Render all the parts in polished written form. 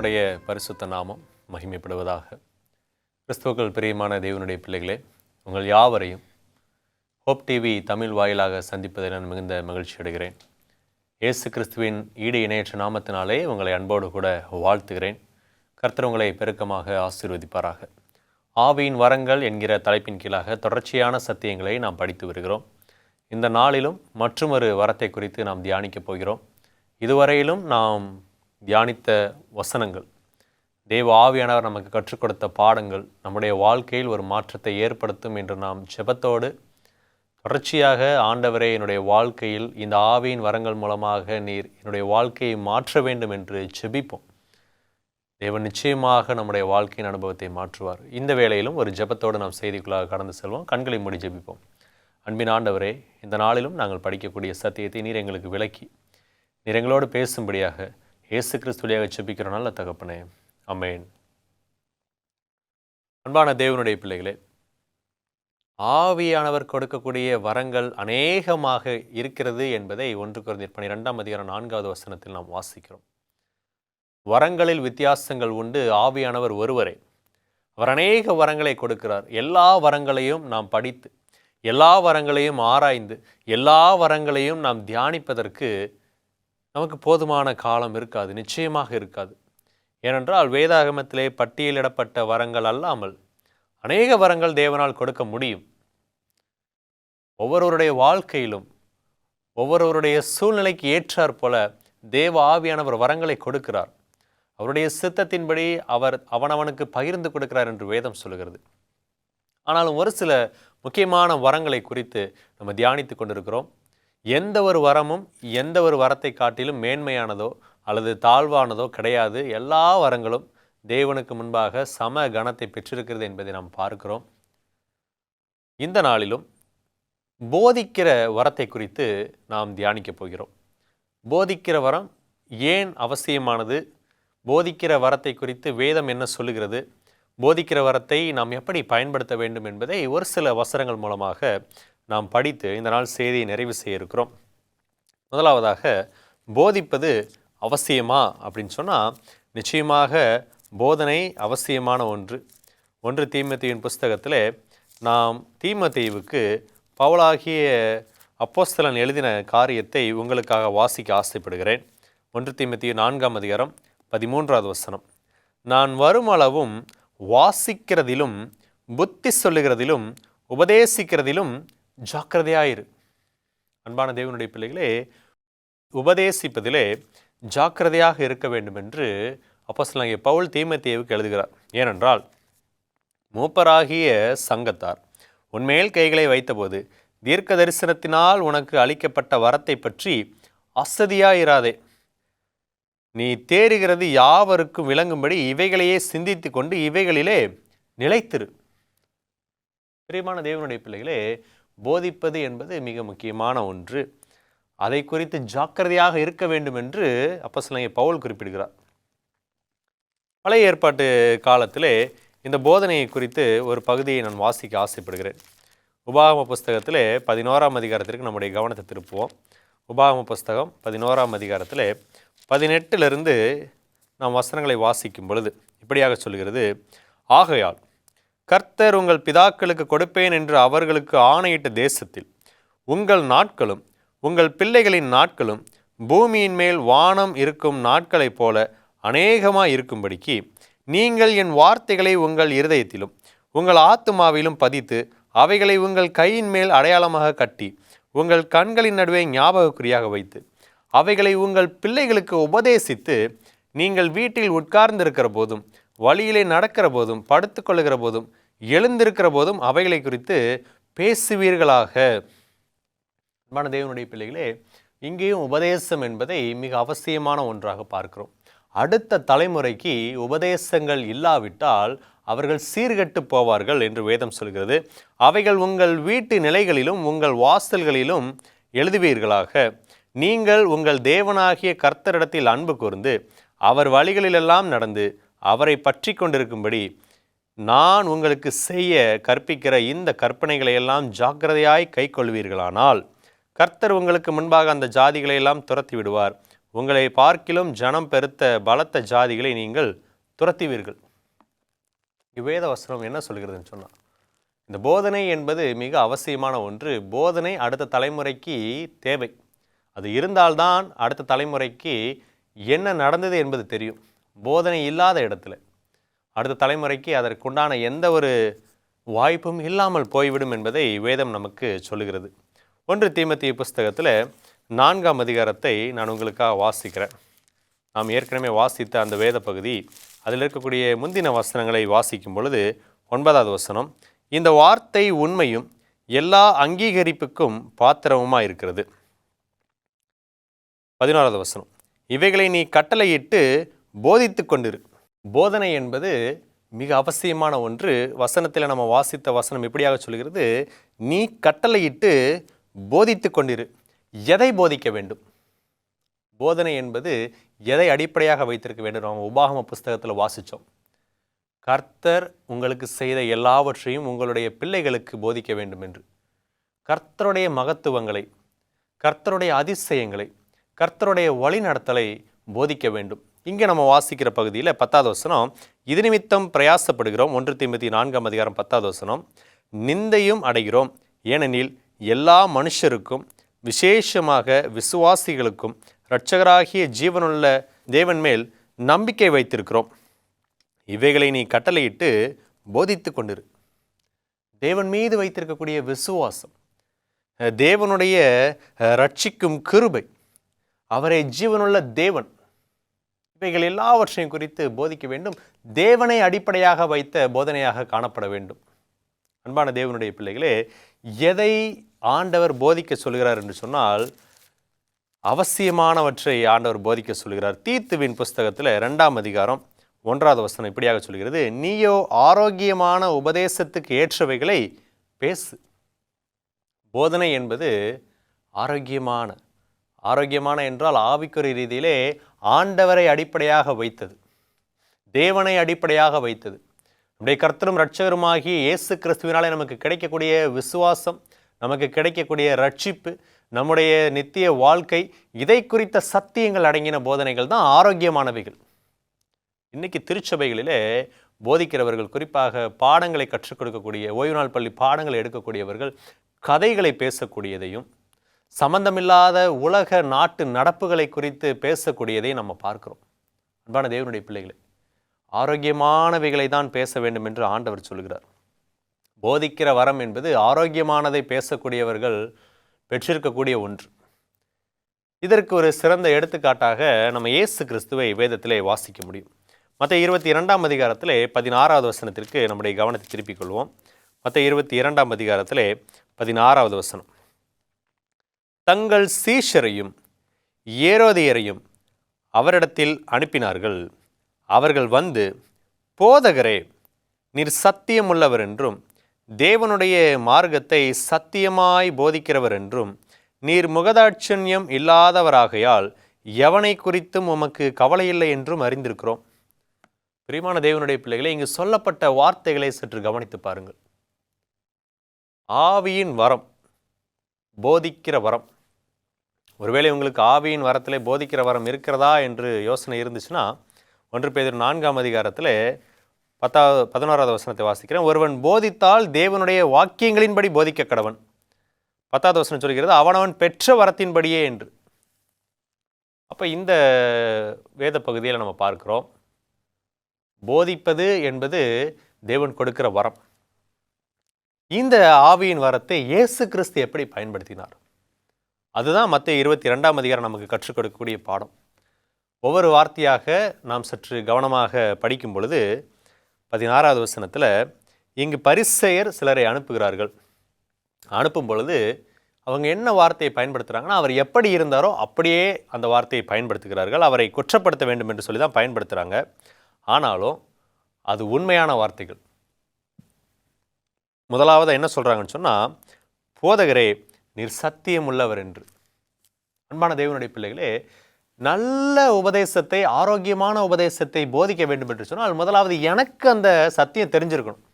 கர்த்தருடைய பரிசுத்த நாமம் மகிமைப்படுவதாக. கிறிஸ்துவுக்குள் பிரியமான தேவனுடைய பிள்ளைகளே, உங்கள் யாவரையும் ஹோப் டிவி தமிழ் வாயிலாக சந்திப்பதை நான் மிகுந்த மகிழ்ச்சி அடைகிறேன். இயேசு கிறிஸ்துவின் ஈடு இணையற்ற நாமத்தினாலே உங்களை அன்போடு கூட வாழ்த்துகிறேன். கர்த்தர் உங்களை பெருக்கமாக ஆசீர்வதிப்பாராக. ஆவியின் வரங்கள் என்கிற தலைப்பின் கீழாக தொடர்ச்சியான சத்தியங்களை நாம் படித்து வருகிறோம். இந்த நாளிலும் மற்றொரு வரத்தை குறித்து நாம் தியானிக்கப் போகிறோம். இதுவரையிலும் நாம் தியானித்த வசனங்கள், தேவ ஆவியானவர் நமக்கு கற்றுக் கொடுத்த பாடங்கள் நம்முடைய வாழ்க்கையில் ஒரு மாற்றத்தை ஏற்படுத்தும் என்று நாம் ஜெபத்தோடு தொடர்ச்சியாக ஆண்டவரே, என்னுடைய வாழ்க்கையில் இந்த ஆவியின் வரங்கள் மூலமாக நீர் என்னுடைய வாழ்க்கையை மாற்ற வேண்டும் என்று ஜெபிப்போம். தேவன் நிச்சயமாக நம்முடைய வாழ்க்கையின் அனுபவத்தை மாற்றுவார். இந்த வேளையிலும் ஒரு ஜெபத்தோடு நாம் செய்திக்குள்ளாக கடந்து செல்வோம். கண்களை மூடி ஜெபிப்போம். அன்பின் ஆண்டவரே, இந்த நாளிலும் நாங்கள் படிக்கக்கூடிய சத்தியத்தை நீர் எங்களுக்கு விளக்கி நீர் எங்களோடு பேசும்படியாக இயேசு கிறிஸ்துவியாக ஜெபிக்கிறோம் நல்ல தகப்பனே, ஆமென். அன்பான தேவனுடைய பிள்ளைகளே, ஆவியானவர் கொடுக்கக்கூடிய வரங்கள் அநேகமாக இருக்கிறது என்பதை 1 கொரிந்தியர் 12:4 நாம் வாசிக்கிறோம். வரங்களில் வித்தியாசங்கள் உண்டு, ஆவியானவர் ஒருவரே. அவர் அநேக வரங்களை கொடுக்கிறார். எல்லா வரங்களையும் நாம் படித்து, எல்லா வரங்களையும் ஆராய்ந்து, எல்லா வரங்களையும் நாம் தியானிப்பதற்கு நமக்கு போதுமான காலம் இருக்காது, நிச்சயமாக இருக்காது. ஏனென்றால் வேதாகமத்திலே பட்டியலிடப்பட்ட வரங்கள் அல்லாமல் அநேக வரங்கள் தேவனால் கொடுக்க முடியும். ஒவ்வொருவருடைய வாழ்க்கையிலும் ஒவ்வொருவருடைய சூழ்நிலைக்கு ஏற்றாற் போல தேவ ஆவியானவர் வரங்களை கொடுக்கிறார். அவருடைய சித்தத்தின்படி அவர் அவனவனுக்கு பகிர்ந்து கொடுக்கிறார் என்று வேதம் சொல்கிறது. ஆனாலும் ஒரு சில முக்கியமான வரங்களை குறித்து நம்ம தியானித்து கொண்டிருக்கிறோம். எந்த ஒரு வரமும் எந்த ஒரு வரத்தை காட்டிலும் மேன்மையானதோ அல்லது தாழ்வானதோ கிடையாது. எல்லா வரங்களும் தேவனுக்கு முன்பாக சம கணத்தை பெற்றிருக்கிறது என்பதை நாம் பார்க்கிறோம். இந்த நாளிலும் போதிக்கிற வரத்தை குறித்து நாம் தியானிக்கப் போகிறோம். போதிக்கிற வரம் ஏன் அவசியமானது? போதிக்கிற வரத்தை குறித்து வேதம் என்ன சொல்லுகிறது? போதிக்கிற வரத்தை நாம் எப்படி பயன்படுத்த வேண்டும் என்பதை ஒரு சில வசனங்கள் மூலமாக நாம் படித்து இந்த நாள் செய்தியை நிறைவு செய்ய இருக்கிறோம். முதலாவதாக, போதிப்பது அவசியமா அப்படின்னு சொன்னால், நிச்சயமாக போதனை அவசியமான ஒன்று. 1 தீமோத்தேயுவின் புஸ்தகத்தில் நாம் தீமோத்தேயுவுக்கு பவுலாகிய அப்போஸ்தலன் எழுதின காரியத்தை உங்களுக்காக வாசிக்க ஆசைப்படுகிறேன். 1 தீமோத்தேயு 4:13 நான் வருமளவும் வாசிக்கிறதிலும் புத்தி சொல்லுகிறதிலும் உபதேசிக்கிறதிலும் ஜாக்கிரதையாயிரு. அன்பான தேவனுடைய பிள்ளைகளே, உபதேசிப்பதிலே ஜாக்கிரதையாக இருக்க வேண்டும் என்று அப்போஸ்தலனாகிய பவுல் தீமோத்தேயுவுக்கு எழுதுகிறார். ஏனென்றால் மூப்பராகிய சங்கத்தார் உன்மேல் கைகளை வைத்தபோது தீர்க்க தரிசனத்தினால் உனக்கு அளிக்கப்பட்ட வரத்தை பற்றி அசதியாயிராதே. நீ தேறுகிறது யாவருக்கும் விளங்கும்படி இவைகளையே சிந்தித்து கொண்டு இவைகளிலே நிலைத்திரு. பிரியமான தேவனுடைய பிள்ளைகளே, போதிப்பது என்பது மிக முக்கியமான ஒன்று. அதை குறித்து ஜாக்கிரதையாக இருக்க வேண்டும் என்று அப்போஸ்தலனாகிய பவுல் குறிப்பிடுகிறார். பழைய ஏற்பாட்டு காலத்திலே இந்த போதனையை குறித்து ஒரு பகுதியை நான் வாசிக்க ஆசைப்படுகிறேன். உபாகம புஸ்தகத்திலே 11ஆம் அதிகாரத்திற்கு நம்முடைய கவனத்தை திருப்புவோம். உபாகம புஸ்தகம் 11ஆம் அதிகாரத்திலே 18 நாம் வசனங்களை வாசிக்கும் பொழுது இப்படியாக சொல்கிறது. ஆகையால் கர்த்தர் உங்கள் பிதாக்களுக்கு கொடுப்பேன் என்று அவர்களுக்கு ஆணையிட்ட தேசத்தில் உங்கள் நாட்களும் உங்கள் பிள்ளைகளின் நாட்களும் பூமியின் மேல் வானம் இருக்கும் நாட்களைப் போல அநேகமாய் இருக்கும்படிக்கு நீங்கள் என் வார்த்தைகளை உங்கள் இருதயத்திலும் உங்கள் ஆத்துமாவிலும் பதித்து அவைகளை உங்கள் கையின் மேல் அடையாளமாக கட்டி உங்கள் கண்களின் நடுவே ஞாபகக்குறியாக வைத்து அவைகளை உங்கள் பிள்ளைகளுக்கு உபதேசித்து நீங்கள் வீட்டில் உட்கார்ந்திருக்கிற போதும் வழியிலே நடக்கிற போதும் படுத்துக்கொள்ளுகிற போதும் எழுந்திருக்கிற போதும் அவைகளை குறித்து பேசுவீர்களாக. அன்பான தேவனுடைய பிள்ளைகளே, இங்கேயும் உபதேசம் என்பதை மிக அவசியமான ஒன்றாக பார்க்கிறோம். அடுத்த தலைமுறைக்கு உபதேசங்கள் இல்லாவிட்டால் அவர்கள் சீர்கெட்டு போவார்கள் என்று வேதம் சொல்கிறது. அவைகள் உங்கள் வீட்டு நிலைகளிலும் உங்கள் வாசல்களிலும் எழுதுவீர்களாக. நீங்கள் உங்கள் தேவனாகிய கர்த்தரிடத்தில் அன்பு கூர்ந்து அவர் வழிகளிலெல்லாம் நடந்து அவரை பற்றி கொண்டிருக்கும்படி நான் உங்களுக்கு செய்ய கற்பிக்கிற இந்த கற்பனைகளை எல்லாம் ஜாக்கிரதையாய் கை கொள்வீர்களானால் கர்த்தர் உங்களுக்கு முன்பாக அந்த ஜாதிகளை எல்லாம் துரத்தி விடுவார். உங்களை பார்க்கிலும் ஜனம் பெருத்த பலத்த ஜாதிகளை நீங்கள் துரத்துவீர்கள். வேத வசனம் என்ன சொல்கிறதுன்னு சொன்னால், இந்த போதனை என்பது மிக அவசியமான ஒன்று. போதனை அடுத்த தலைமுறைக்கு தேவை. அது இருந்தால்தான் அடுத்த தலைமுறைக்கு என்ன நடந்தது என்பது தெரியும். போதனை இல்லாத இடத்துல அடுத்த தலைமுறைக்கு அதற்குண்டான எந்த ஒரு வாய்ப்பும் இல்லாமல் போய்விடும் என்பதை வேதம் நமக்கு சொல்லுகிறது. 1 தீமோத்தேயு புஸ்தகத்தில் 4ஆம் அதிகாரத்தை நான் உங்களுக்காக வாசிக்கிறேன். நாம் ஏற்கனவே வாசித்த அந்த வேத பகுதி, அதில் இருக்கக்கூடிய முந்தின வசனங்களை வாசிக்கும் பொழுது 9வது வசனம், இந்த வார்த்தை உண்மையும் எல்லா அங்கீகரிப்புக்கும் பாத்திரமுமாக இருக்கிறது. 11வது வசனம், இவைகளை நீ கட்டளையிட்டு போதித்து கொண்டிரு. போதனை என்பது மிக அவசியமான ஒன்று. வசனத்தில் நம்ம வாசித்த வசனம் இப்படியாக சொல்கிறது, நீ கட்டளையிட்டு போதித்து கொண்டிரு. எதை போதிக்க வேண்டும்? போதனை என்பது எதை அடிப்படையாக வைத்திருக்க வேண்டும்? நம்ம உபாகம புஸ்தகத்தில் வாசித்தோம். கர்த்தர் உங்களுக்கு செய்த எல்லாவற்றையும் உங்களுடைய பிள்ளைகளுக்கு போதிக்க வேண்டும் என்று. கர்த்தருடைய மகத்துவங்களை, கர்த்தருடைய அதிசயங்களை, கர்த்தருடைய வழிநடத்தலை போதிக்க வேண்டும். இங்கே நம்ம வாசிக்கிற பகுதியில் 10வது வசனம், இது நிமித்தம் பிரயாசப்படுகிறோம். 1 தீமோத்தேயு 4ஆம் அதிகாரம் 10வது வசனம், நிந்தையும் அடைகிறோம். ஏனெனில் எல்லா மனுஷருக்கும் விசேஷமாக விசுவாசிகளுக்கும் இரட்சகராகிய ஜீவனுள்ள தேவன் மேல் நம்பிக்கை வைத்திருக்கிறோம். இவைகளை நீ கட்டளையிட்டு போதித்து கொண்டிரு. தேவன் மீது வைத்திருக்கக்கூடிய விசுவாசம், தேவனுடைய ரட்சிக்கும் கிருபை, அவரை ஜீவனுள்ள தேவன், இவைகள் எல்லாவற்றையும் குறித்து போதிக்க வேண்டும். தேவனை அடிப்படையாக வைத்த போதனையாக காணப்பட வேண்டும். அன்பான தேவனுடைய பிள்ளைகளே, எதை ஆண்டவர் போதிக்க சொல்கிறார் என்று சொன்னால், அவசியமானவற்றை ஆண்டவர் போதிக்க சொல்கிறார். தீத்துவின் புஸ்தகத்தில் 2ஆம் அதிகாரம் 1வது வசனம் இப்படியாக சொல்கிறது, நீயோ ஆரோக்கியமான உபதேசத்துக்கு ஏற்றவைகளை பேசு. போதனை என்பது ஆரோக்கியமான என்றால் ஆவிக்குரிய ரீதியிலே ஆண்டவரை அடிப்படையாக வைத்தது, தேவனை அடிப்படையாக வைத்தது. நம்முடைய கர்த்தரும் இரட்சகருமாகிய இயேசு கிறிஸ்துவினாலே நமக்கு கிடைக்கக்கூடிய விசுவாசம், நமக்கு கிடைக்கக்கூடிய ரட்சிப்பு, நம்முடைய நித்திய வாழ்க்கை, இதை குறித்த சத்தியங்கள் அடங்கின போதனைகள் தான் ஆரோக்கியமானவைகள். இன்னைக்கு திருச்சபைகளிலே போதிக்கிறவர்கள், குறிப்பாக பாடங்களை கற்றுக் கொடுக்கக்கூடிய, ஓய்வு நாள் பள்ளி பாடங்களை எடுக்கக்கூடியவர்கள் கதைகளை பேசக்கூடியதையும், சம்பந்தமில்லாத உலக நாட்டு நடப்புகளை குறித்து பேசக்கூடியதை நம்ம பார்க்கிறோம். அன்பான தேவனுடைய பிள்ளைகளை, ஆரோக்கியமானவைகளை தான் பேச வேண்டும் என்று ஆண்டவர் சொல்கிறார். போதிக்கிற வரம் என்பது ஆரோக்கியமானதை பேசக்கூடியவர்கள் பெற்றிருக்கக்கூடிய ஒன்று. இதற்கு ஒரு சிறந்த எடுத்துக்காட்டாக நம்ம இயேசு கிறிஸ்துவை வேதத்திலே வாசிக்க முடியும். மத்தேயு 22ஆம் அதிகாரத்திலே 16வது வசனத்திற்கு நம்முடைய கவனத்தை திருப்பிக் கொள்வோம். மத்தேயு 22ஆம் அதிகாரத்திலே 16வது வசனம், தங்கள் சீஷரையும் ஏரோதியரையும் அவரிடத்தில் அனுப்பினார்கள். அவர்கள் வந்து, போதகரே, நீர் சத்தியமுள்ளவர் என்றும் தேவனுடைய மார்க்கத்தை சத்தியமாய் போதிக்கிறவர் என்றும் நீர் முகதாட்சண்யம் இல்லாதவராகையால் எவனை குறித்தும் உமக்கு கவலையில்லை என்றும் அறிந்திருக்கிறோம். பிரியமான தேவனுடைய பிள்ளைகளை, இங்கு சொல்லப்பட்ட வார்த்தைகளை சற்று கவனித்து பாருங்கள். ஆவியின் வரம், போதிக்கிற வரம். ஒருவேளை உங்களுக்கு ஆவியின் வரத்திலே போதிக்கிற வரம் இருக்கிறதா என்று யோசனை இருந்துச்சுன்னா, 1 பேதுரு 4ஆம் அதிகாரத்தில் 11வது வசனத்தை வாசிக்கிறேன். ஒருவன் போதித்தால் தேவனுடைய வாக்கியங்களின்படி போதிக்க கடவன். 10வது வசனம் சொல்கிறது, அவனவன் பெற்ற வரத்தின்படியே என்று. அப்போ இந்த வேத பகுதியில் நம்ம பார்க்கிறோம், போதிப்பது என்பது தேவன் கொடுக்கிற வரம். இந்த ஆவியின் வரத்தை இயேசு கிறிஸ்து எப்படி பயன்படுத்தினார்? அதுதான் மத்தேயு 22ஆம் அதிகாரம் நமக்கு கற்றுக் கொடுக்கக்கூடிய பாடம். ஒவ்வொரு வார்த்தையாக நாம் சற்று கவனமாக படிக்கும் பொழுது 16வது வசனத்தில், இங்கு பரிசேயர் சிலரை அனுப்புகிறார்கள். அனுப்பும் பொழுது அவங்க என்ன வார்த்தையை பயன்படுத்துகிறாங்கன்னா, அவர் எப்படி இருந்தாரோ அப்படியே அந்த வார்த்தையை பயன்படுத்துகிறார்கள். அவரை குற்றப்படுத்த வேண்டும் என்று சொல்லி தான் பயன்படுத்துகிறாங்க. ஆனாலும் அது உண்மையான வார்த்தைகள். முதலாவது என்ன சொல்கிறாங்கன்னு சொன்னால், போதகரே, நீர் சத்தியம் உள்ளவர் என்று. அன்பான தேவனுடைய பிள்ளைகளே, நல்ல உபதேசத்தை, ஆரோக்கியமான உபதேசத்தை போதிக்க வேண்டும் என்று சொன்னால் முதலாவது எனக்கு அந்த சத்தியம் தெரிஞ்சிருக்கணும்.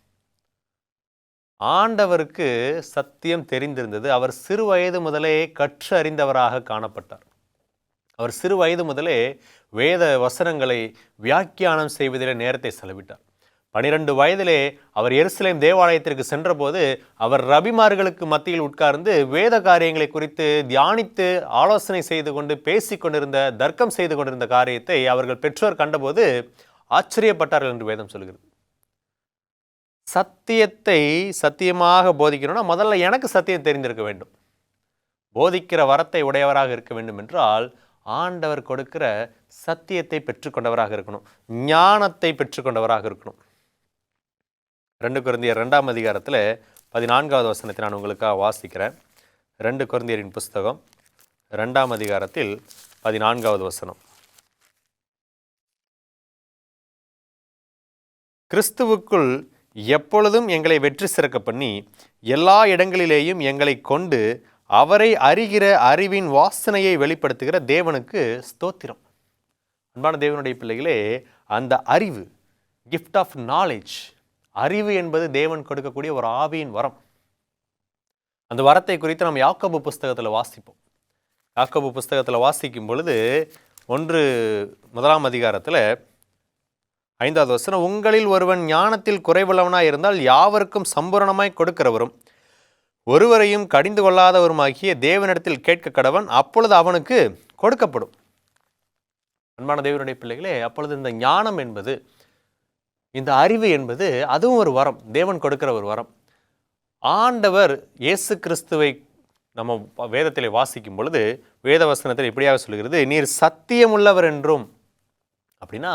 ஆண்டவருக்கு சத்தியம் தெரிந்திருந்தது. அவர் சிறு வயது முதலே கற்று அறிந்தவராக காணப்பட்டார். அவர் சிறு வயது முதலே வேத வசனங்களை வியாக்கியானம் செய்வதில் நேரத்தை செலவிட்டார். 12 வயதிலே அவர் எருசலேம் தேவாலயத்திற்கு சென்றபோது அவர் ரபிமார்களுக்கு மத்தியில் உட்கார்ந்து வேத காரியங்களை குறித்து தியானித்து ஆலோசனை செய்து கொண்டு பேசிக்கொண்டிருந்த, தர்க்கம் செய்து கொண்டிருந்த காரியத்தை அவர்கள் பெற்றோர் கண்டபோது ஆச்சரியப்பட்டார்கள் என்று வேதம் சொல்கிறது. சத்தியத்தை சத்தியமாக போதிக்கணும்னா முதல்ல எனக்கு சத்தியம் தெரிந்திருக்க வேண்டும். போதிக்கிற வரத்தை உடையவராக இருக்க வேண்டும் என்றால் ஆண்டவர் கொடுக்கிற சத்தியத்தை பெற்றுக்கொண்டவராக இருக்கணும், ஞானத்தை பெற்றுக்கொண்டவராக இருக்கணும். 2 கொரிந்தியர் 2ஆம் அதிகாரத்தில் 14வது வசனத்தை நான் உங்களுக்காக வாசிக்கிறேன். 2 கொரிந்தியரின் புஸ்தகம் 2ஆம் அதிகாரத்தில் 14வது வசனம். கிறிஸ்துவுக்குள் எப்பொழுதும் எங்களை வெற்றி சிறக்க பண்ணி எல்லா இடங்களிலேயும் எங்களை கொண்டு அவரை அறிகிற அறிவின் வாசனையை வெளிப்படுத்துகிற தேவனுக்கு ஸ்தோத்திரம். அன்பான தேவனுடைய பிள்ளைகளே, அந்த அறிவு, கிஃப்ட் ஆஃப் நாலேஜ், அறிவு என்பது தேவன் கொடுக்கக்கூடிய ஒரு ஆவியின் வரம். அந்த வரத்தை குறித்து நம்ம யாக்கோபு புஸ்தகத்தில் வாசிப்போம். யாக்கோபு புஸ்தகத்தில் வாசிக்கும் பொழுது 1ஆம் அதிகாரத்தில் 5வது வசனம், உங்களில் ஒருவன் ஞானத்தில் குறைவுள்ளவனாய் இருந்தால் யாவருக்கும் சம்பூரணமாய் கொடுக்கிறவரும் ஒருவரையும் கடிந்து கொள்ளாதவருமாகிய தேவனிடத்தில் கேட்க கடவன், அப்பொழுது அவனுக்கு கொடுக்கப்படும். அன்பான தேவனுடைய பிள்ளைகளே, அப்பொழுது இந்த ஞானம் என்பது, இந்த அறிவு என்பது அதுவும் ஒரு வரம், தேவன் கொடுக்கிற ஒரு வரம். ஆண்டவர் இயேசு கிறிஸ்துவை நம்ம வேதத்தில் வாசிக்கும் பொழுது வேத வசனத்தில் இப்படியாக சொல்கிறது, நீர் சத்தியமுள்ளவர் என்றும். அப்படின்னா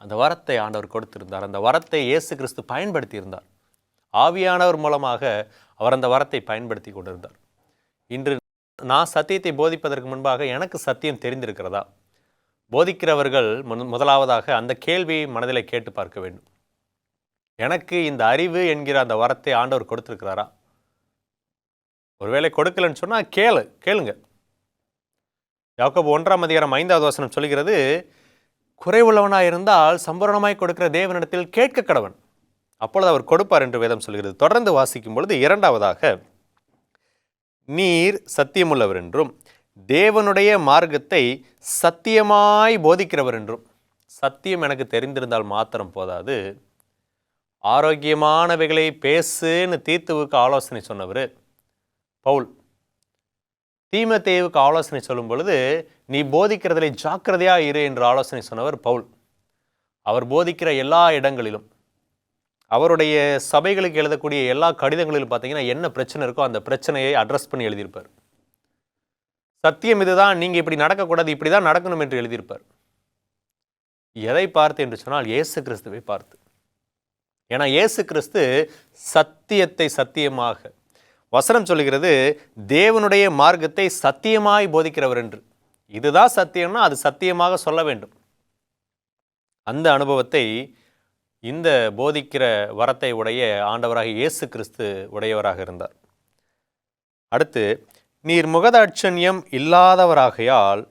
அந்த வரத்தை ஆண்டவர் கொடுத்திருந்தார். அந்த வரத்தை இயேசு கிறிஸ்து பயன்படுத்தி இருந்தார். ஆவியானவர் மூலமாக அவர் அந்த வரத்தை பயன்படுத்தி கொண்டிருந்தார். இன்று நான் சத்தியத்தை போதிப்பதற்கு முன்பாக எனக்கு சத்தியம் தெரிந்திருக்கிறதா? போதிக்கிறவர்கள் முதலாவதாக அந்த கேள்வியை மனதில் கேட்டு பார்க்க வேண்டும். எனக்கு இந்த அறிவு என்கிற அந்த வரத்தை ஆண்டவர் கொடுத்திருக்கிறாரா? ஒருவேளை கொடுக்கலன்னு சொன்னால் கேளுங்க. யாக்கோபு 1ஆம் அதிகாரம் 5வது வசனம் சொல்கிறது, குறைவுள்ளவனாய் இருந்தால் சம்பூரணமாய் கொடுக்கிற தேவனிடத்தில் கேட்க கடவன், அப்பொழுது அவர் கொடுப்பார் என்று வேதம் சொல்கிறது. தொடர்ந்து வாசிக்கும் பொழுது 2வதாக, நீர் சத்தியமுள்ளவர் என்றும் தேவனுடைய மார்க்கத்தை சத்தியமாய் போதிக்கிறவர் என்றும். சத்தியம் எனக்கு தெரிந்திருந்தால் மாத்திரம் போதாது, ஆரோக்கியமானவைகளை பேசுன்னு தீத்துவுக்கு ஆலோசனை சொன்னவர் பவுல். தீமோத்தேயுவுக்கு ஆலோசனை சொல்லும் பொழுது நீ போதிக்கிறதிலே ஜாக்கிரதையா இரு என்று ஆலோசனை சொன்னவர் பவுல். அவர் போதிக்கிற எல்லா இடங்களிலும், அவருடைய சபைகளுக்கு எழுதக்கூடிய எல்லா கடிதங்களிலும் பார்த்தீங்கன்னா என்ன பிரச்சனை இருக்கோ அந்த பிரச்சனையை அட்ரஸ் பண்ணி எழுதியிருப்பார். சத்தியம் இதுதான், நீங்கள் இப்படி நடக்கக்கூடாது, இப்படி தான் நடக்கணும் என்று எழுதியிருப்பார். எதை பார்த்து என்று சொன்னால் இயேசு கிறிஸ்துவை பார்த்து. ஏன்னா இயேசு கிறிஸ்து சத்தியத்தை சத்தியமாக, வசனம் சொல்லுகிறது தேவனுடைய மார்க்கத்தை சத்தியமாய் போதிக்கிறவர் என்று. இதுதான் சத்தியம்னா அது சத்தியமாக சொல்ல வேண்டும். அந்த அனுபவத்தை இந்த போதிக்கிற வரத்தை உடைய ஆண்டவராக இயேசு கிறிஸ்து உடையவராக இருந்தார். அடுத்து, நீர் முகதாட்சண்யம் இல்லாதவராகையால்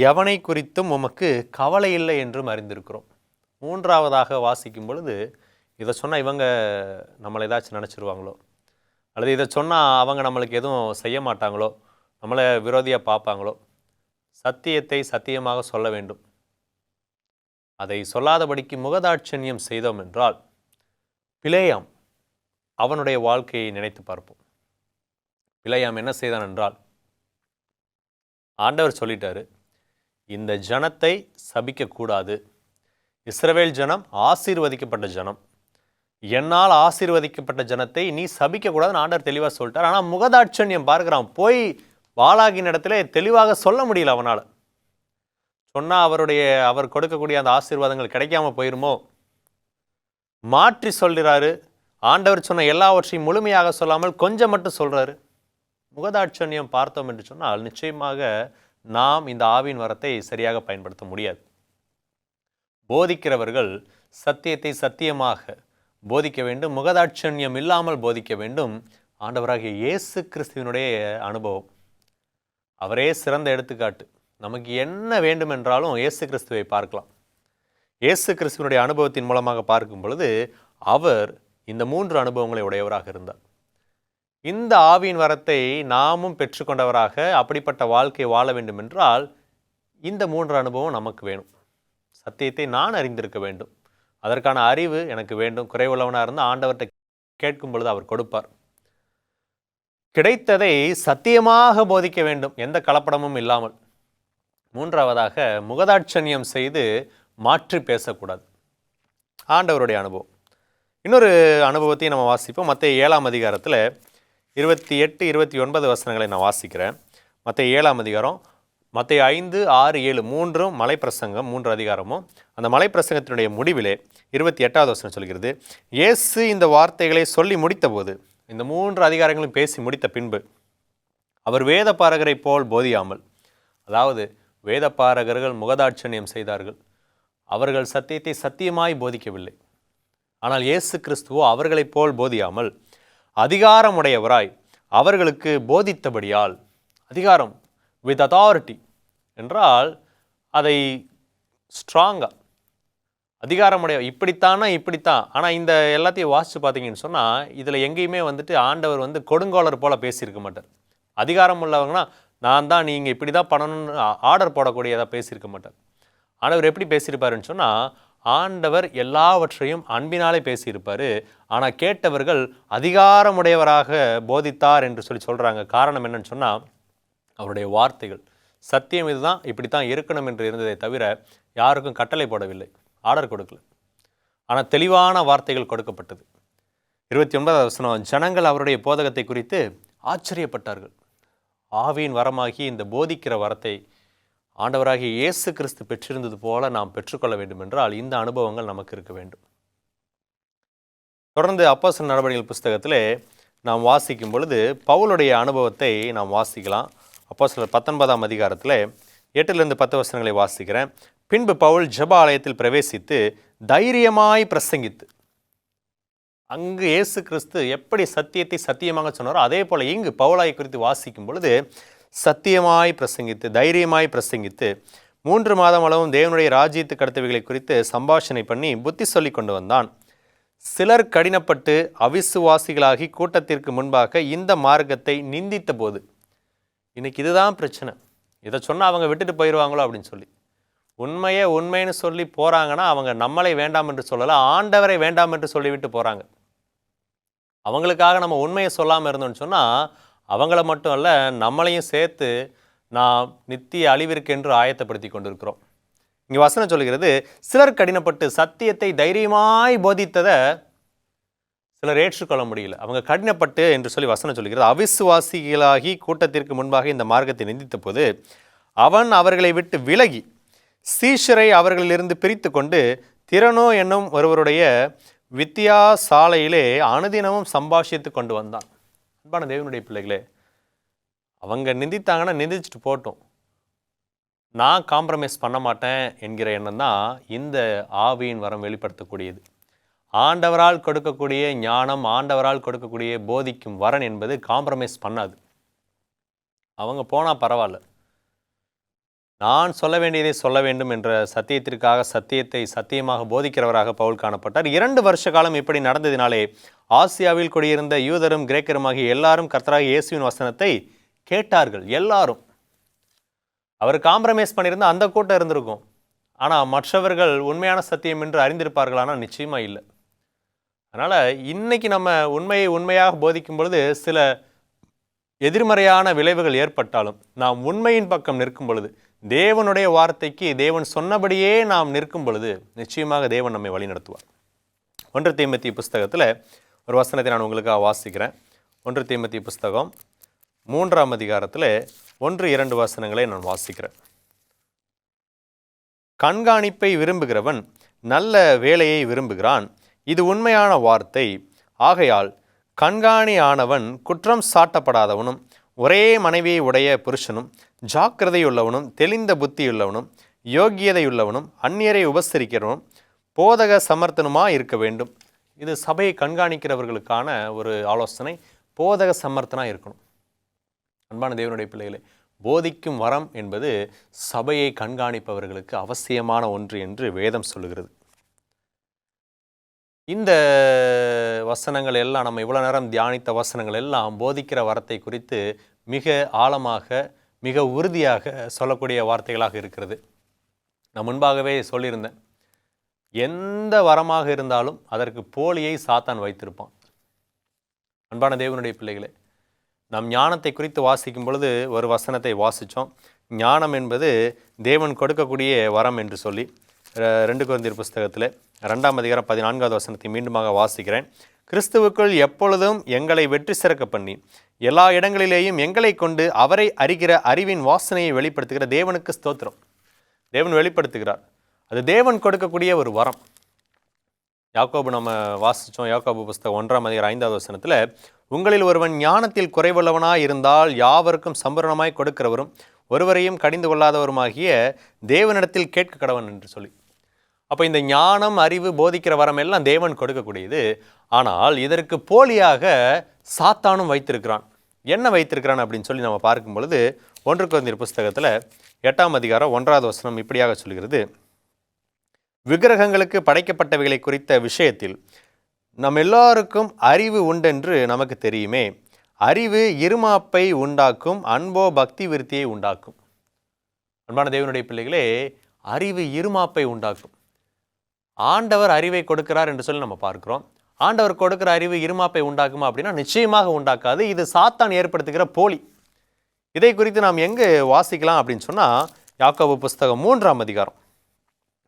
எவனை குறித்தும் உமக்கு கவலை இல்லை என்றும் அறிந்திருக்கிறோம். 3வதாக வாசிக்கும் பொழுது, இதை சொன்னால் இவங்க நம்மளை ஏதாச்சும் நினச்சிருவாங்களோ, அல்லது இதை சொன்னால் அவங்க நம்மளுக்கு எதுவும் செய்ய மாட்டாங்களோ, நம்மளை விரோதியாக பார்ப்பாங்களோ, சத்தியத்தை சத்தியமாக சொல்ல வேண்டும். அதை சொல்லாதபடிக்கு முகதாட்சண்யம் செய்தோம் என்றால் பிலேயாம் அவனுடைய வாழ்க்கையை நினைத்து பார்ப்போம். பிலேயாம் என்ன செய்தான் என்றால், ஆண்டவர் சொல்லிட்டாரு, இந்த ஜனத்தை சபிக்கக்கூடாது, இஸ்ரவேல் ஜனம் ஆசீர்வதிக்கப்பட்ட ஜனம், என்னால் ஆசீர்வதிக்கப்பட்ட ஜனத்தை நீ சபிக்கக்கூடாதுன்னு ஆண்டவர் தெளிவாக சொல்லிட்டார். ஆனால் முகதாட்சண்யம் பார்க்கிறான், போய் பாலாகின் இடத்துல தெளிவாக சொல்ல முடியல. அவனால் சொன்னால் அவர் கொடுக்கக்கூடிய அந்த ஆசீர்வாதங்கள் கிடைக்காம போயிருமோ, மாற்றி சொல்கிறாரு. ஆண்டவர் சொன்ன எல்லாவற்றையும் முழுமையாக சொல்லாமல் கொஞ்சம் மட்டும் சொல்கிறாரு. முகதாட்சண்யம் பார்த்தோம் என்று சொன்னால் நிச்சயமாக நாம் இந்த ஆவியின் வரத்தை சரியாக பயன்படுத்த முடியாது. போதிக்கிறவர்கள் சத்தியத்தை சத்தியமாக போதிக்க வேண்டும், முகதாட்சண்யம் இல்லாமல் போதிக்க வேண்டும். ஆண்டவராகிய இயேசு கிறிஸ்துவினுடைய அனுபவம், அவரே சிறந்த எடுத்துக்காட்டு. நமக்கு என்ன வேண்டும் என்றாலும் இயேசு கிறிஸ்துவை பார்க்கலாம். இயேசு கிறிஸ்துவனுடைய அனுபவத்தின் மூலமாக பார்க்கும் பொழுது அவர் இந்த 3 அனுபவங்களை உடையவராக இருந்தார். இந்த ஆவியின் வரத்தை நாமும் பெற்றுக்கொண்டவராக அப்படிப்பட்ட வாழ்க்கை வாழ வேண்டும் என்றால் இந்த 3 அனுபவம் நமக்கு வேணும். சத்தியத்தை நான் அறிந்திருக்க வேண்டும், அதற்கான அறிவு எனக்கு வேண்டும். குறைவுள்ளவனாக இருந்தால் ஆண்டவர்கிட்ட கேட்கும் பொழுது அவர் கொடுப்பார். கிடைத்ததை சத்தியமாக போதிக்க வேண்டும், எந்த கலப்படமும் இல்லாமல். 3வதாக முகதாட்சண்யம் செய்து மாற்றி பேசக்கூடாது. ஆண்டவருடைய அனுபவம். இன்னொரு அனுபவத்தையும் நம்ம வாசிப்போம். மத்தேயு 7ஆம் அதிகாரத்தில் 28, 29 வசனங்களை நான் வாசிக்கிறேன். மத்தேயு 7ஆம் அதிகாரம், மத்தேயு 5, 6, 7 மூன்றும் மலைப்பிரசங்கம், 3 அதிகாரமும். அந்த மலைப்பிரசங்கத்தினுடைய முடிவிலே 28வது வசனம் சொல்கிறது, இயேசு இந்த வார்த்தைகளை சொல்லி முடித்தபோது, இந்த 3 அதிகாரங்களும் பேசி முடித்த பின்பு, அவர் வேதபாரகரை போல் போதியாமல், அதாவது வேதபாரகர்கள் முகதாட்சண்யம் செய்தார்கள், அவர்கள் சத்தியத்தை சத்தியமாய் போதிக்கவில்லை. ஆனால் இயேசு கிறிஸ்துவோ அவர்களைப் போல் போதியாமல் அதிகாரமுடையவராய் அவர்களுக்கு போதித்தபடியால், அதிகாரம் வித் அத்தாரிட்டி என்றால் அதை ஸ்ட்ராங்காக அதிகாரமுடைய, இப்படித்தானா இப்படித்தான். ஆனால் இந்த எல்லாத்தையும் வாசித்து பார்த்தீங்கன்னு சொன்னால் இதில் எங்கேயுமே வந்துட்டு ஆண்டவர் கொடுங்கோலர் போல் பேசியிருக்க மாட்டார். அதிகாரம் உள்ளவங்கன்னா நான் தான், நீங்கள் இப்படி தான் பண்ணணும்னு ஆர்டர் போடக்கூடியதாக பேசியிருக்க மாட்டார். ஆண்டவர் எப்படி பேசியிருப்பாருன்னு சொன்னால், ஆண்டவர் எல்லாவற்றையும் அன்பினாலே பேசியிருப்பார். ஆனால் கேட்டவர்கள் அதிகாரமுடையவராக போதித்தார் என்று சொல்கிறாங்க. காரணம் என்னன்னு சொன்னால், அவருடைய வார்த்தைகள் சத்தியம் இதுதான், இப்படி தான் இருக்கணும் என்று இருந்ததை தவிர யாருக்கும் கட்டளை போடவில்லை, ஆர்டர் கொடுக்கல. ஆனால் தெளிவான வார்த்தைகள் கொடுக்கப்பட்டது. 29வது வசனம், ஜனங்கள் அவருடைய போதகத்தை குறித்து ஆச்சரியப்பட்டார்கள். ஆவியின் வரமாகி இந்த போதிக்கிற வரத்தை ஆண்டவராகிய இயேசு கிறிஸ்து பெற்றிருந்தது போல நாம் பெற்றுக்கொள்ள வேண்டும் என்றால் இந்த அனுபவங்கள் நமக்கு இருக்க வேண்டும். தொடர்ந்து அப்போஸ்தலர் நடபடிகள் புஸ்தகத்திலே நாம் வாசிக்கும் பொழுது பவுலுடைய அனுபவத்தை நாம் வாசிக்கலாம். அப்போஸ்தலர் 19ஆம் அதிகாரத்தில் 8லிருந்து 10 வசனங்களை வாசிக்கிறேன். பின்பு பவுல் ஜெப ஆலயத்தில் பிரவேசித்து தைரியமாய் பிரசங்கித்து, அங்கு இயேசு கிறிஸ்து எப்படி சத்தியத்தை சத்தியமாக சொன்னாரோ அதே போல இங்கு பவுலாய் குறித்து வாசிக்கும் பொழுது சத்தியமாய் பிரசங்கித்து, தைரியமாய் பிரசங்கித்து 3 மாதம் அளவும் தேவனுடைய ராஜ்யத்துக்கு அடுத்தவைகளை குறித்து சம்பாஷணை பண்ணி புத்தி சொல்லி கொண்டு வந்தான். சிலர் கடினப்பட்டு அவிசுவாசிகளாகி கூட்டத்திற்கு முன்பாக இந்த மார்க்கத்தை நிந்தித்த போது, இன்னைக்கு இதுதான் பிரச்சனை, இதை சொன்னால் அவங்க விட்டுட்டு போயிடுவாங்களோ அப்படின்னு சொல்லி, உண்மையை உண்மைன்னு சொல்லி போகிறாங்கன்னா அவங்க நம்மளை வேண்டாம் என்று சொல்லலை, ஆண்டவரை வேண்டாம் என்று சொல்லிவிட்டு போகிறாங்க. அவங்களுக்காக நம்ம உண்மையை சொல்லாமல் இருந்தோம்னு சொன்னால் அவங்கள மட்டும் அல்ல, நம்மளையும் சேர்த்து நாம் நித்திய அழிவிற்கென்று ஆயத்தப்படுத்தி கொண்டிருக்கிறோம். இங்கே வசனம் சொல்கிறது, சிலர் கடினப்பட்டு சத்தியத்தை தைரியமாய் போதித்ததை சிலர் ஏற்றுக்கொள்ள முடியல, அவங்க கடினப்பட்டு என்று சொல்லி வசனம் சொல்கிறது. அவிசுவாசிகளாகி கூட்டத்திற்கு முன்பாக இந்த மார்க்கத்தை நிந்தித்த போது அவன் அவர்களை விட்டு விலகி சீஷரை அவர்களிலிருந்து பிரித்து கொண்டு திறனோ என்னும் ஒருவருடைய வித்தியாசாலையிலே அனுதினமும் சம்பாஷித்து கொண்டு வந்தான். அன்பான தேவனுடைய பிள்ளைகளே, அவங்க நிந்தித்தாங்கன்னா நிந்திச்சுட்டு போட்டோம், நான் காம்ப்ரமைஸ் பண்ண மாட்டேன் என்கிற எண்ணம் தான் இந்த ஆவியின் வரம் வெளிப்படுத்தக்கூடியது. ஆண்டவரால் கொடுக்கக்கூடிய ஞானம், ஆண்டவரால் கொடுக்கக்கூடிய போதிக்கும் வரன் என்பது காம்ப்ரமைஸ் பண்ணாது. அவங்க போனால் பரவாயில்ல, நான் சொல்ல வேண்டியதை சொல்ல வேண்டும் என்ற சத்தியத்திற்காக சத்தியத்தை சத்தியமாக போதிக்கிறவராக பவுல் காணப்பட்டார். 2 வருஷ காலம் இப்படி நடந்ததினாலே ஆசியாவில் குடியிருந்த யூதரும் கிரேக்கருமாகிய எல்லாரும் கர்த்தராகிய இயேசுவின் வசனத்தை கேட்டார்கள். எல்லாரும். அவர் காம்ப்ரமைஸ் பண்ணியிருந்தால் அந்த கூட்டம் இருந்திருக்கும், ஆனால் மற்றவர்கள் உண்மையான சத்தியம் என்று அறிந்திருப்பார்களானா நிச்சயமாக இல்லை. அதனால் இன்னைக்கு நம்ம உண்மையை உண்மையாக போதிக்கும் பொழுது சில எதிர்மறையான விளைவுகள் ஏற்பட்டாலும் நாம் உண்மையின் பக்கம் நிற்கும் பொழுது, தேவனுடைய வார்த்தைக்கு தேவன் சொன்னபடியே நாம் நிற்கும் பொழுது நிச்சயமாக தேவன் நம்மை வழிநடத்துவார். 1 தீமோத்தேயு புஸ்தகத்தில் ஒரு வசனத்தை நான் உங்களுக்காக வாசிக்கிறேன். 1 தீமோத்தேயு புஸ்தகம் 3ஆம் அதிகாரத்தில் 1-2 வசனங்களை நான் வாசிக்கிறேன். கண்காணிப்பை விரும்புகிறவன் நல்ல வேலையை விரும்புகிறான், இது உண்மையான வார்த்தை. ஆகையால் கண்காணியானவன் குற்றம் சாட்டப்படாதவனும் ஒரே மனைவியை உடைய புருஷனும் ஜாக்கிரதையுள்ளவனும் தெளிந்த புத்தியுள்ளவனும் யோக்கியதையுள்ளவனும் அந்நியரை உபசரிக்கிறவனும் போதக சமர்த்தனுமாக இருக்க வேண்டும். இது சபையை கண்காணிக்கிறவர்களுக்கான ஒரு ஆலோசனை. போதக சமர்த்தனாக இருக்கணும். அன்பான தேவனுடைய பிள்ளைகளே, போதிக்கும் வரம் என்பது சபையை கண்காணிப்பவர்களுக்கு அவசியமான ஒன்று என்று வேதம் சொல்லுகிறது. இந்த வசனங்கள் எல்லாம், நம்ம இவ்வளோ நேரம் தியானித்த வசனங்கள் எல்லாம் போதிக்கிற வரத்தை குறித்து மிக ஆழமாக மிக உறுதியாக சொல்லக்கூடிய வார்த்தைகளாக இருக்கிறது. நான் முன்பாகவே சொல்லியிருந்தேன், எந்த வரமாக இருந்தாலும் அதற்கு போலியை சாத்தான் வைத்திருப்பான். அன்பான தேவனுடைய பிள்ளைகளே, நாம் ஞானத்தை குறித்து வாசிக்கும் பொழுது ஒரு வசனத்தை வாசித்தோம். ஞானம் என்பது தேவன் கொடுக்கக்கூடிய வரம் என்று சொல்லி 2 கொரிந்தியர் புஸ்தகத்தில் 2ஆம் அதிகாரம் 14வது வசனத்தை மீண்டுமாக வாசிக்கிறேன். கிறிஸ்துவுக்குள் எப்பொழுதும் எங்களை வெற்றி சிறக்க பண்ணி எல்லா இடங்களிலேயும் எங்களை கொண்டு அவரை அறிகிற அறிவின் வாசனையை வெளிப்படுத்துகிற தேவனுக்கு ஸ்தோத்திரம். தேவன் வெளிப்படுத்துகிறார். அது தேவன் கொடுக்கக்கூடிய ஒரு வரம். யாக்கோபு நம்ம வாசித்தோம். யாக்கோபு புஸ்தகம் 1ஆம் அதிகாரம் 5வது வசனத்தில், உங்களில் ஒருவன் ஞானத்தில் குறைவுள்ளவனாய் இருந்தால் யாவருக்கும் சம்பூரணமாய் கொடுக்கிறவரும் ஒருவரையும் கடிந்து கொள்ளாதவருமாகிய தேவனிடத்தில் கேட்க கடவன் என்று சொல்லி. அப்போ இந்த ஞானம், அறிவு, போதிக்கிற வரம் எல்லாம் தேவன் கொடுக்கக்கூடியது. ஆனால் இதற்கு போலியாக சாத்தானும் வைத்திருக்கிறான். என்ன வைத்திருக்கிறான் அப்படின்னு சொல்லி நம்ம பார்க்கும் பொழுது 1 கொரிந்தியர் புஸ்தகத்தில் 8ஆம் அதிகாரம் 1வது வசனம் இப்படியாக சொல்கிறது, விக்கிரகங்களுக்கு படைக்கப்பட்டவைகளை குறித்த விஷயத்தில் நம் எல்லாருக்கும் அறிவு உண்டென்று நமக்கு தெரியுமே. அறிவு இருமாப்பை உண்டாக்கும், அன்போ பக்தி விருத்தியை உண்டாக்கும். அன்பான தேவனுடைய பிள்ளைகளே, அறிவு இருமாப்பை உண்டாக்கும். ஆண்டவர் அறிவை கொடுக்கிறார் என்று சொல்லி நம்ம பார்க்கிறோம். ஆண்டவர் கொடுக்கிற அறிவு இருமாப்பை உண்டாக்குமா அப்படின்னா நிச்சயமாக உண்டாக்காது. இது சாத்தான் ஏற்படுத்துகிற போலி. இதை குறித்து நாம் எங்கு வாசிக்கலாம் அப்படின்னு சொன்னால், யாக்கோபு புஸ்தகம் 3ஆம் அதிகாரம்.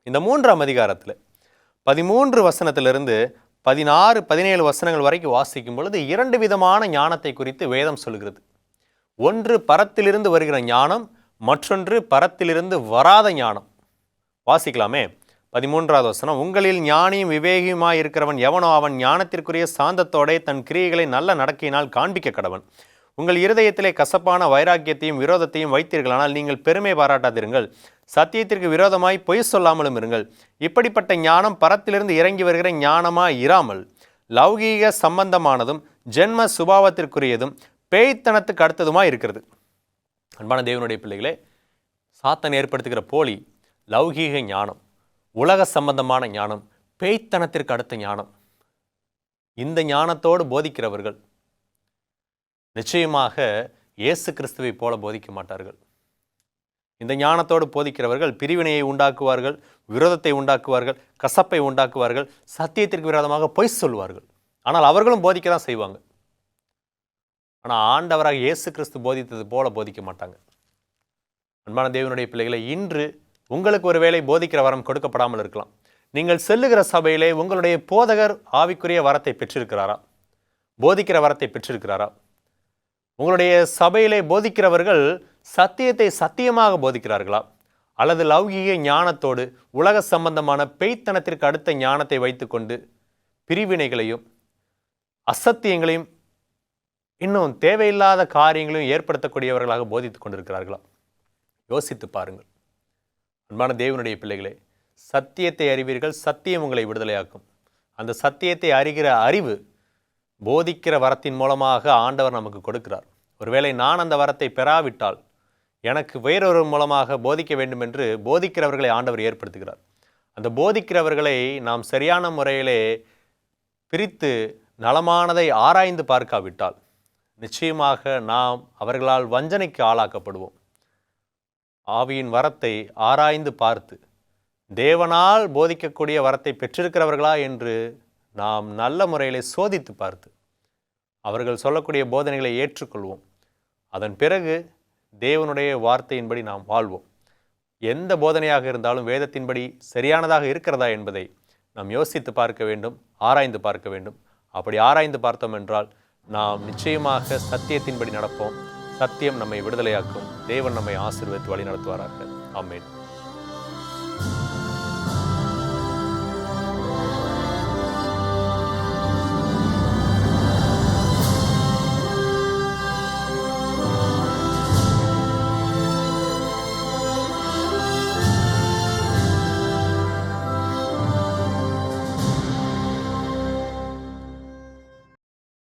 இந்த 3ஆம் அதிகாரத்தில் 13 வசனத்திலிருந்து 16, 17 வசனங்கள் வரைக்கும் வாசிக்கும் பொழுது 2 விதமான ஞானத்தை குறித்து வேதம் சொல்கிறது. ஒன்று பரத்திலிருந்து வருகிற ஞானம், மற்றொன்று பரத்திலிருந்து வராத ஞானம். வாசிக்கலாமே. 13வது வசனம், உங்களில் ஞானியும் விவேகியுமாய் இருக்கிறவன் எவனோ அவன் ஞானத்திற்குரிய சாந்தத்தோட தன் கிரியைகளை நல்ல நடக்கையினால் காண்பிக்க கடவன். உங்கள் இருதயத்திலே கசப்பான வைராக்கியத்தையும் விரோதத்தையும் வைத்தீர்களானால் நீங்கள் பெருமை பாராட்டாதிருங்கள். சத்தியத்திற்கு விரோதமாய் பொய் சொல்லாமலும் இருங்கள். இப்படிப்பட்ட ஞானம் பரத்திலிருந்து இறங்கி வருகிற ஞானமாய் இராமல் லௌகீக சம்பந்தமானதும் ஜென்ம சுபாவத்திற்குரியதும் பேய்த்தனத்துக்கு அடுத்ததுமாய் இருக்கிறது. அன்பான தேவனுடைய பிள்ளைகளே, சாத்தான் ஏற்படுத்துகிற போலி லௌகீக ஞானம், உலக சம்பந்தமான ஞானம், பேய்த்தனத்திற்கு அடுத்த ஞானம். இந்த ஞானத்தோடு போதிக்கிறவர்கள் நிச்சயமாக இயேசு கிறிஸ்துவை போல போதிக்க மாட்டார்கள். இந்த ஞானத்தோடு போதிக்கிறவர்கள் பிரிவினையை உண்டாக்குவார்கள், விரோதத்தை உண்டாக்குவார்கள், கசப்பை உண்டாக்குவார்கள், சத்தியத்திற்கு விரோதமாக பொய் சொல்வார்கள். ஆனால் அவர்களும் போதிக்க தான் செய்வாங்க. ஆனால் ஆண்டவராக இயேசு கிறிஸ்து போதித்தது போல போதிக்க மாட்டாங்க. அன்பான தேவனுடைய பிள்ளைகளை, இன்று உங்களுக்கு ஒருவேளை போதிக்கிற வரம் கொடுக்கப்படாமல் இருக்கலாம். நீங்கள் செல்லுகிற சபையிலே உங்களுடைய போதகர் ஆவிக்குரிய வரத்தை பெற்றிருக்கிறாரா? போதிக்கிற வரத்தை பெற்றிருக்கிறாரா? உங்களுடைய சபையிலே போதிக்கிறவர்கள் சத்தியத்தை சத்தியமாக போதிக்கிறார்களா? அல்லது லௌகீக ஞானத்தோடு உலக சம்பந்தமான பேய்த்தனத்திற்கு அடுத்த ஞானத்தை வைத்துக்கொண்டு பிரிவினைகளையும் அசத்தியங்களையும் இன்னும் தேவையில்லாத காரியங்களையும் ஏற்படுத்தக்கூடியவர்களாக போதித்துக் கொண்டிருக்கிறார்களா? யோசித்து பாருங்கள். அன்பான தேவனுடைய பிள்ளைகளே, சத்தியத்தை அறிவீர்கள், சத்தியம் உங்களை விடுதலையாக்கும். அந்த சத்தியத்தை அறிகிற அறிவு போதிக்கிற வரத்தின் மூலமாக ஆண்டவர் நமக்கு கொடுக்கிறார். ஒருவேளை நான் அந்த வரத்தை பெறாவிட்டால் எனக்கு வேறொரு மூலமாக போதிக்க வேண்டும் என்று போதிக்கிறவர்களை ஆண்டவர் ஏற்படுத்துகிறார். அந்த போதிக்கிறவர்களை நாம் சரியான முறையிலே பிரித்து நலமானதை ஆராய்ந்து பார்க்காவிட்டால் நிச்சயமாக நாம் அவர்களால் வஞ்சனைக்கு ஆளாக்கப்படுவோம். ஆவியின் வரத்தை ஆராய்ந்து பார்த்து தேவனால் போதிக்கக்கூடிய வரத்தை பெற்றிருக்கிறவர்களா என்று நாம் நல்ல முறையிலே சோதித்து பார்த்து அவர்கள் சொல்லக்கூடிய போதனைகளை ஏற்றுக்கொள்வோம். அதன் பிறகு தேவனுடைய வார்த்தையின்படி நாம் வாழ்வோம். எந்த போதனையாக இருந்தாலும் வேதத்தின்படி சரியானதாக இருக்கிறதா என்பதை நாம் யோசித்து பார்க்க வேண்டும், ஆராய்ந்து பார்க்க வேண்டும். அப்படி ஆராய்ந்து பார்த்தோம் என்றால் நாம் நிச்சயமாக சத்தியத்தின்படி நடப்போம். சத்தியம் நம்மை விடுதலையாக்கும். தேவன் நம்மை ஆசீர்வதித்து வழி நடத்துவார்கள். ஆமென்.